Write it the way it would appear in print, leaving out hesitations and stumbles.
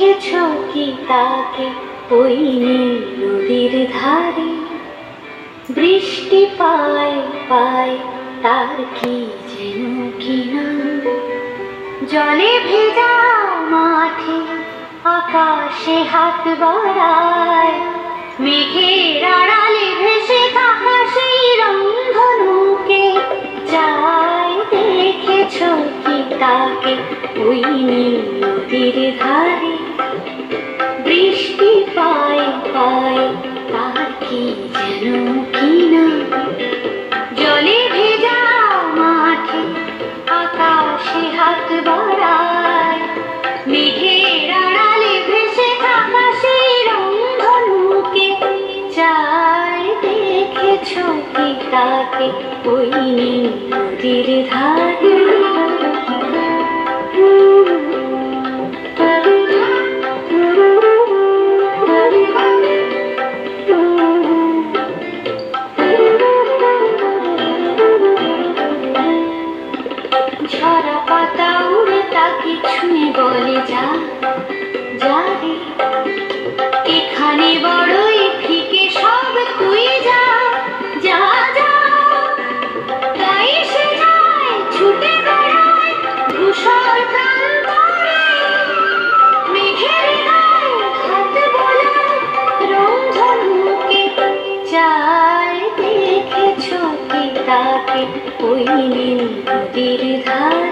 দেখেছো কি তাকে ওই নীল নদীর ধারে? বৃষ্টি পায় পায় তার কি যেন কি নাম। জলে ভেজা মাঠে আকাশে হাত বাড়ায়, মেঘের আড়ালে ভেসে থাকা সেই রংধনুকে চায়। দেখেছো কি তাকে ওই নীল নদীর ধারে? বৃষ্টি পায় পায় তার কি যেন কি না। জলে ভেজা মাঠে আকাশে হাত বাড়ায়, মেঘের আড়ালে ভেসে থাকা সেই রংধনুকে চায়। দেখেছো কি তাকে ওই নীল নদীর ধারে? ঝরা পাতা উড়ে তাকে ছুঁয়ে বলে যা যা রে, এখানে বড়ই ফিকে সব তুই যা যা যা। তাই সে যায় ছুটে বেড়ায় ধূসর প্রান্তরে, মেঘের গায়ে হাত বোলায় রংধনুকে চায়। দেখেছো কি তাকে ওই নীল নদীর ধারে?